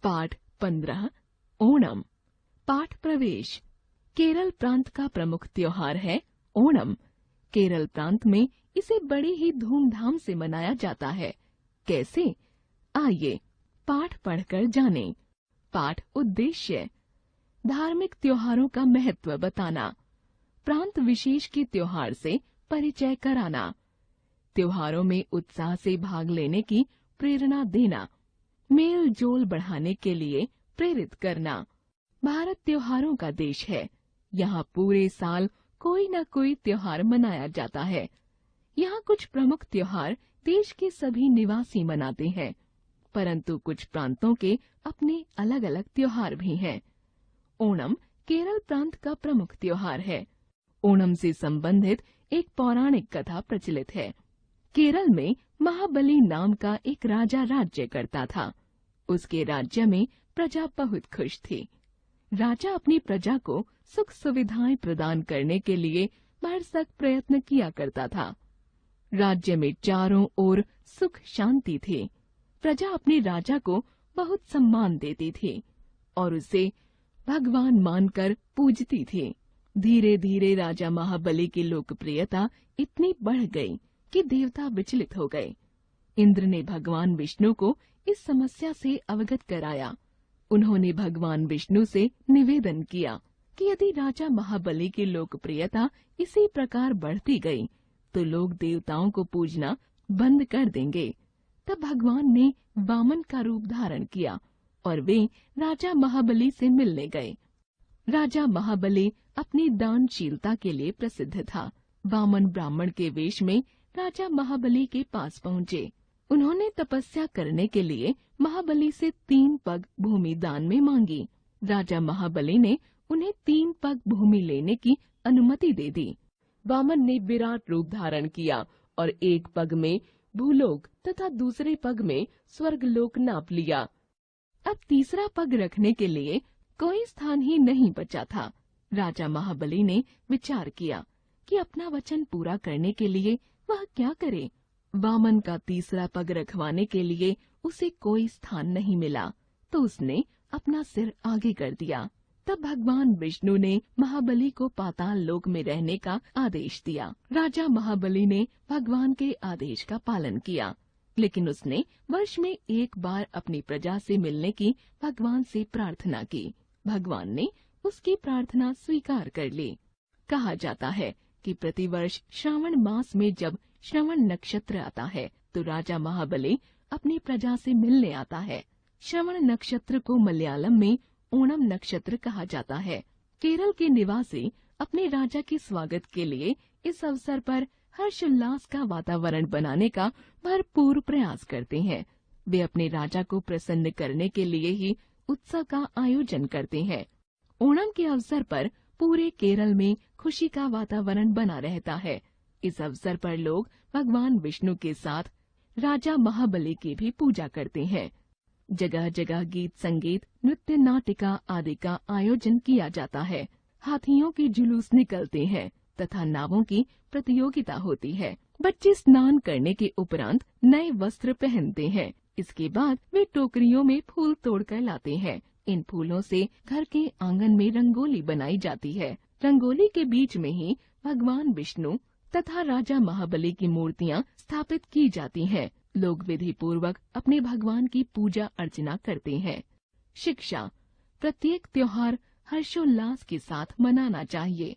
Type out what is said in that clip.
पाठ 15 ओणम। पाठ प्रवेश। केरल प्रांत का प्रमुख त्योहार है ओणम। केरल प्रांत में इसे बड़ी ही धूमधाम से मनाया जाता है। कैसे? आइए पाठ पढ़कर जानें। पाठ उद्देश्य। धार्मिक त्योहारों का महत्व बताना। प्रांत विशेष के त्योहार से परिचय कराना। त्योहारों में उत्साह से भाग लेने की प्रेरणा देना। मेल जोल बढ़ाने के लिए प्रेरित करना। भारत त्योहारों का देश है। यहाँ पूरे साल कोई न कोई त्योहार मनाया जाता है। यहाँ कुछ प्रमुख त्योहार देश के सभी निवासी मनाते हैं, परंतु कुछ प्रांतों के अपने अलग अलग त्योहार भी हैं। ओणम केरल प्रांत का प्रमुख त्योहार है। ओणम से संबंधित एक पौराणिक कथा प्रचलित है। केरल में महाबली नाम का एक राजा राज्य करता था। उसके राज्य में प्रजा बहुत खुश थी। राजा अपनी प्रजा को सुख सुविधाएं प्रदान करने के लिए भरसक प्रयत्न किया करता था। राज्य में चारों ओर सुख शांति थी। प्रजा अपने राजा को बहुत सम्मान देती थी और उसे भगवान मानकर पूजती थी। धीरे धीरे राजा महाबली की लोकप्रियता इतनी बढ़ गई कि देवता विचलित हो गए। इंद्र ने भगवान विष्णु को इस समस्या से अवगत कराया। उन्होंने भगवान विष्णु से निवेदन किया कि यदि राजा महाबली की लोकप्रियता इसी प्रकार बढ़ती गई तो लोग देवताओं को पूजना बंद कर देंगे। तब भगवान ने वामन का रूप धारण किया और वे राजा महाबली से मिलने गए। राजा महाबली अपनी दानशीलता के लिए प्रसिद्ध था। वामन ब्राह्मण के वेश में राजा महाबली के पास पहुँचे। उन्होंने तपस्या करने के लिए महाबली से 3 पग भूमि दान में मांगी। राजा महाबली ने उन्हें 3 पग भूमि लेने की अनुमति दे दी। वामन ने विराट रूप धारण किया और एक पग में भूलोक तथा दूसरे पग में स्वर्गलोक नाप लिया। अब तीसरा पग रखने के लिए कोई स्थान ही नहीं बचा था। राजा महाबली ने विचार किया कि अपना वचन पूरा करने के लिए वह क्या करे। वामन का तीसरा पग रखवाने के लिए उसे कोई स्थान नहीं मिला, तो उसने अपना सिर आगे कर दिया। तब भगवान विष्णु ने महाबली को पाताल लोक में रहने का आदेश दिया। राजा महाबली ने भगवान के आदेश का पालन किया, लेकिन उसने वर्ष में एक बार अपनी प्रजा से मिलने की भगवान से प्रार्थना की। भगवान ने उसकी प्रार्थना स्वीकार कर ली। कहा जाता है कि प्रतिवर्ष श्रावण मास में जब श्रवण नक्षत्र आता है तो राजा महाबली अपनी प्रजा से मिलने आता है। श्रवण नक्षत्र को मलयालम में ओणम नक्षत्र कहा जाता है। केरल के निवासी अपने राजा के स्वागत के लिए इस अवसर पर हर्षोल्लास का वातावरण बनाने का भरपूर प्रयास करते हैं। वे अपने राजा को प्रसन्न करने के लिए ही उत्सव का आयोजन करते हैं। ओणम के अवसर पर पूरे केरल में खुशी का वातावरण बना रहता है। इस अवसर पर लोग भगवान विष्णु के साथ राजा महाबली की भी पूजा करते हैं। जगह जगह गीत संगीत, नृत्य, नाटिका आदि का आयोजन किया जाता है। हाथियों के जुलूस निकलते हैं तथा नावों की प्रतियोगिता होती है। बच्चे स्नान करने के उपरांत नए वस्त्र पहनते हैं। इसके बाद वे टोकरियों में फूल तोड़कर लाते हैं। इन फूलों से घर के आंगन में रंगोली बनाई जाती है। रंगोली के बीच में ही भगवान विष्णु तथा राजा महाबली की मूर्तियां स्थापित की जाती हैं। लोग विधि पूर्वक अपने भगवान की पूजा अर्चना करते हैं। शिक्षा। प्रत्येक त्योहार हर्षोल्लास के साथ मनाना चाहिए।